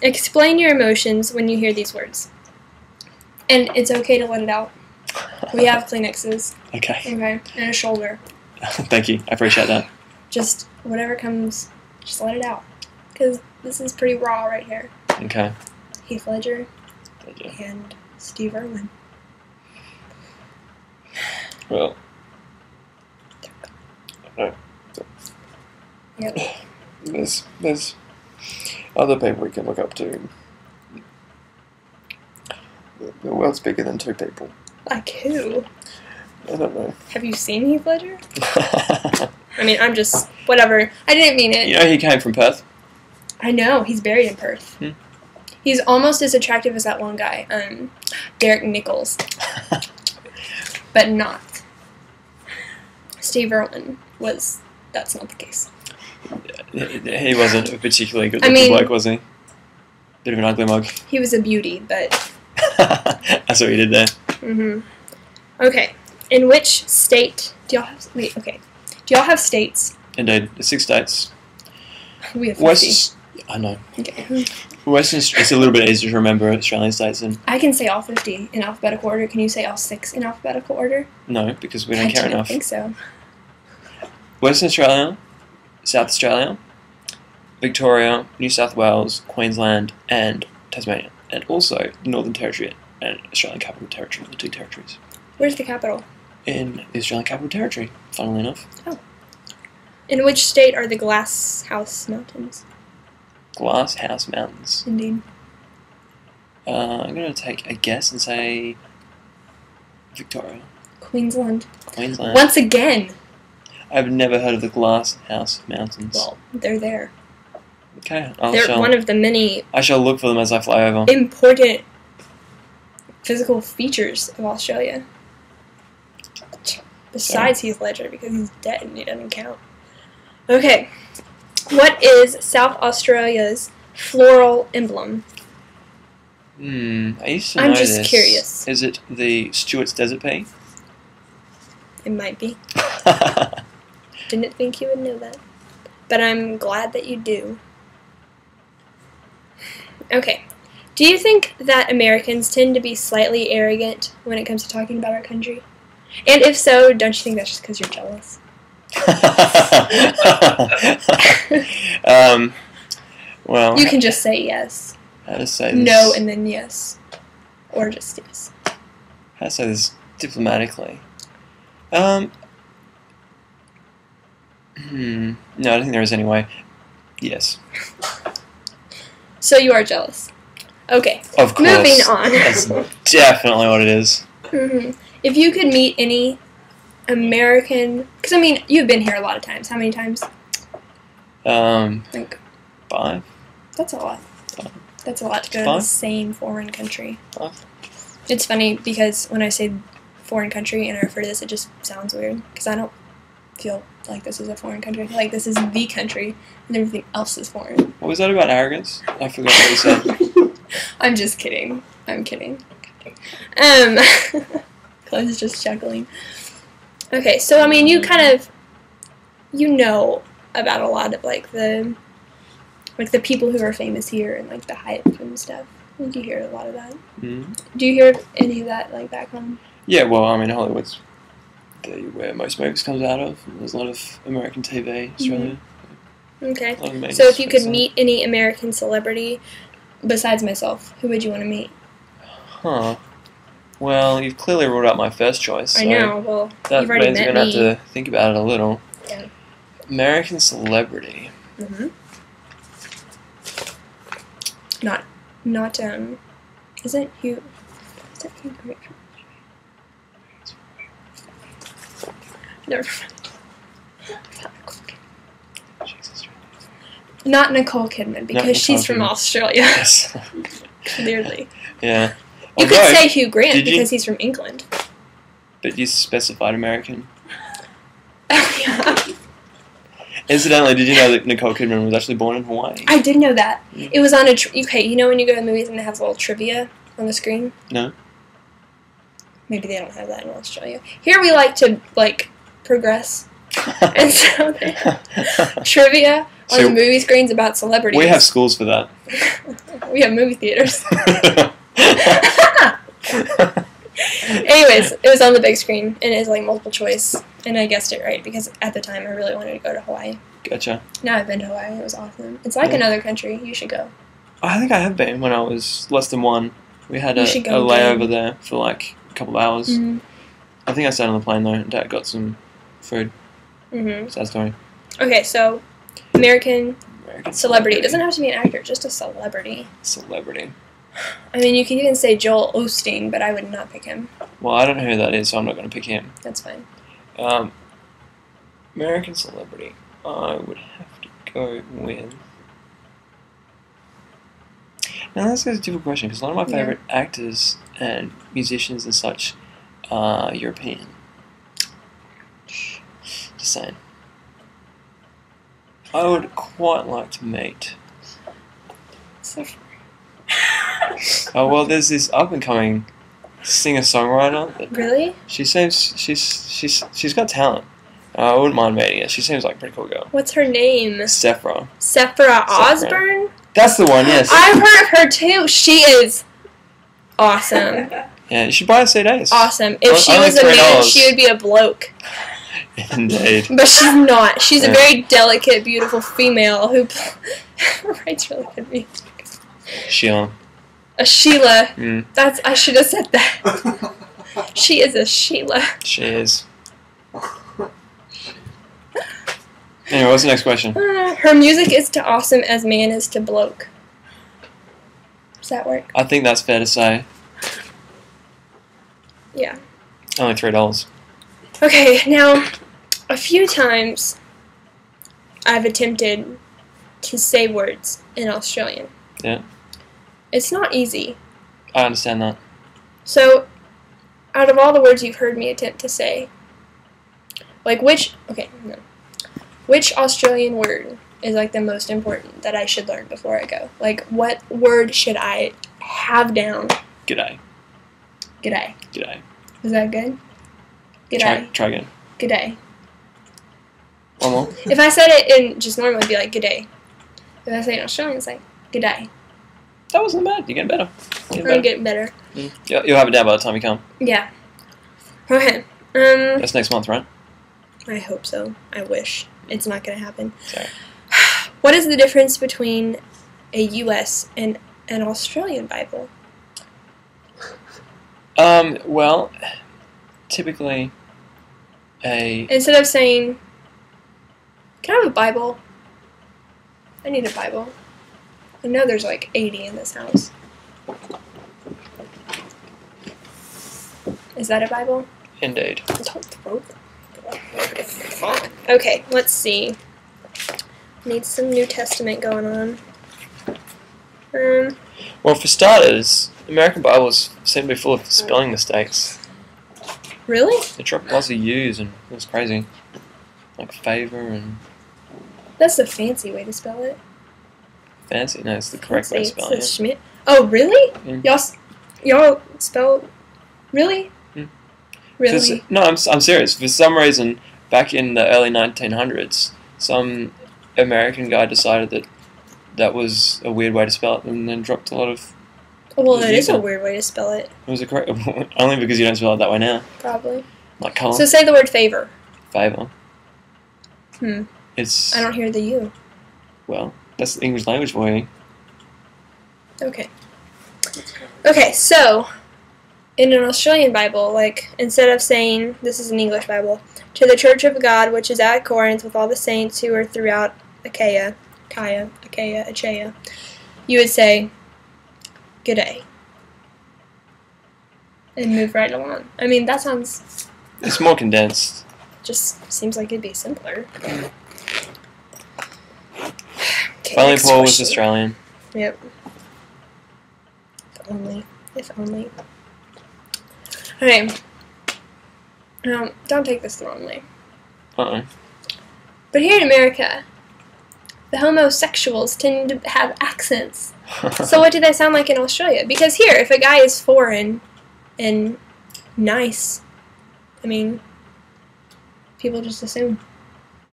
Explain your emotions when you hear these words. And it's okay to let it out. We have Kleenexes. Okay. Okay. And a shoulder. Thank you. I appreciate that. Just whatever comes, just let it out. Because this is pretty raw right here. Okay. Heath Ledger and Steve Irwin. Well. No. Yep. There's other people we can look up to. The world's bigger than two people. Like who? I don't know. Have you seen Heath Ledger? I mean, I'm just... Whatever. I didn't mean it. You know he came from Perth? I know. He's buried in Perth. Hmm. He's almost as attractive as that one guy, Derek Nichols. But not. Steve Irwin was... That's not the case. He wasn't a particularly good-looking bloke, was he? Bit of an ugly mug. He was a beauty, but... That's what you did there. Mm-hmm. Okay. In which state do y'all have... Wait, okay. Do y'all have states? Indeed. 6 states. We have 50. I know. Okay. Western... It's a little bit easier to remember Australian states than... I can say all 50 in alphabetical order. Can you say all 6 in alphabetical order? No, because we don't care enough. I think so. Western Australia, South Australia, Victoria, New South Wales, Queensland, and Tasmania. And also the Northern Territory and Australian Capital Territory, the 2 territories. Where's the capital? In the Australian Capital Territory, funnily enough. Oh. In which state are the Glass House Mountains? Glass House Mountains. Indeed. I'm going to take a guess and say Victoria. Queensland. Queensland. Once again. I've never heard of the Glass House Mountains. Well, they're there. Okay. They're one of the many... I shall look for them as I fly over. ...important physical features of Australia. Besides Heath Ledger, because he's dead and he doesn't count. Okay. What is South Australia's floral emblem? I used to know I'm just this. curious. Is it the Stewart's Desert Pea? It might be. Didn't think you would know that. But I'm glad that you do. Okay. Do you think that Americans tend to be slightly arrogant when it comes to talking about our country? And if so, don't you think that's just because you're jealous? Well... You can just say yes. How to say this? No and then yes. Or just yes. How to say this diplomatically? No, I don't think there is anyway. Yes. So you are jealous. Okay. Of course. Moving on. That's definitely what it is. If you could meet any American... Because, I mean, you've been here a lot of times. How many times? Like 5. That's a lot. 5. That's a lot to go to the same foreign country. 5. It's funny because when I say foreign country and I refer to this, it just sounds weird. Because I don't feel like this is a foreign country. I feel like this is the country and everything else is foreign. What was that about arrogance? I forgot what you said. I'm just kidding. I'm kidding. Chloe's just chuckling. Okay, so I mean, you kind of, you know about a lot of like the people who are famous here and like the hype and stuff. Did you hear a lot of that? Mm-hmm. Do you hear any of that like back home? Yeah, well, I mean, Hollywood's where most movies comes out of. There's a lot of American TV, Australia. Mm-hmm. Okay. So if you could meet any American celebrity besides myself, who would you want to meet? Huh. Well, you've clearly ruled out my first choice. So I know. Well, that you've already means met you're going me. to have to think about it a little. Yeah. American celebrity. Mm-hmm. Not isn't Hugh Grant? Never mind. Not Nicole Kidman, because she's from Australia. Yes. Clearly. Yeah. You could say Hugh Grant because he's from England. But you specified American. Oh, yeah. Incidentally, did you know that Nicole Kidman was actually born in Hawaii? I did know that. Mm. It was on a... okay, you know when you go to movies and they have a little trivia on the screen? No. Maybe they don't have that in Australia. Here we like to, like, progress. And so trivia on the movie screens about celebrities. We have schools for that. We have movie theaters. Anyways, it was on the big screen, and it's like multiple choice, and I guessed it right because at the time I really wanted to go to Hawaii. Gotcha. Now I've been to Hawaii. It was awesome. It's like another country. You should go. I think I have been when I was less than 1. We had a go layover there for like a couple of hours. Mm-hmm. I think I stayed on the plane though, and Dad got some food. Mm-hmm. Sad story. Okay, so American celebrity. It doesn't have to be an actor, just a celebrity. Celebrity. I mean, you could even say Joel Osteen, but I would not pick him. Well, I don't know who that is, so I'm not going to pick him. That's fine. American celebrity. I would have to go with... Now, that's a difficult question, because a lot of my favourite actors and musicians and such are European. Just saying. I would quite like to meet... Oh, well, there's this up-and-coming singer-songwriter. That Really? She seems... She's got talent. I wouldn't mind meeting her. She seems like a pretty cool girl. What's her name? Sephora. Sephora Osbourne? That's the one, yes. I've heard of her too. She is awesome. Yeah, you should buy her CDs. Awesome. If she Only was a man, $3. she would be a bloke. Indeed. But she's not. She's a very delicate, beautiful female who writes really good music. Sheila. A Sheila. Mm. I should have said that. She is a Sheila. She is. Anyway, what's the next question? Her music is to awesome as man is to bloke. Does that work? I think that's fair to say. Yeah. Only $3. Okay, now, a few times I've attempted to say words in Australian. Yeah. It's not easy. I understand that. So, out of all the words you've heard me attempt to say, like which Australian word is like the most important that I should learn before I go? Like, what word should I have down? G'day. G'day. G'day. Is that good? G'day. Try again. G'day. One more. If I said it in just normal, it'd be like g'day. If I say it in Australian, it's like g'day. That wasn't bad. You're getting better. I'm getting better. Mm. You'll have it down by the time you come. Yeah. Okay. That's next month, right? I hope so. I wish. It's not going to happen. Sorry. What is the difference between a U.S. and an Australian Bible? Well, typically Instead of saying, can I have a Bible? I need a Bible. I know there's like 80 in this house. Is that a Bible? Indeed. Don't throw them. Okay, let's see. Need some New Testament going on. Well, for starters, American Bibles seem to be full of spelling mistakes. Really? They drop lots of U's and it was crazy. Like favor and... That's the fancy way to spell it. Fancy? No, it's the correct way to spell It's it. Schmidt. Oh, really? Mm. Y'all spell... Really? Mm. Really? No, I'm serious. For some reason, back in the early 1900s, some American guy decided that was a weird way to spell it and then dropped a lot of... Well, it is a weird way to spell it. It was a correct... Only because you don't spell it that way now. Probably. Like colour. So say the word favor. Favor. I don't hear the U. Well, that's the English language for you. Okay. Okay, so in an Australian Bible, like instead of saying, this is an English Bible, to the Church of God which is at Corinth with all the saints who are throughout Achaia, you would say, G'day. And move right along. I mean, that sounds... It's more condensed. Just seems like it'd be simpler. Okay, Only next Paul was question. Australian. Yep. If only. Okay. Don't take this the wrong way. Uh-oh. But here in America, the homosexuals tend to have accents. So what do they sound like in Australia? Because here, if a guy is foreign and nice, I mean, people just assume.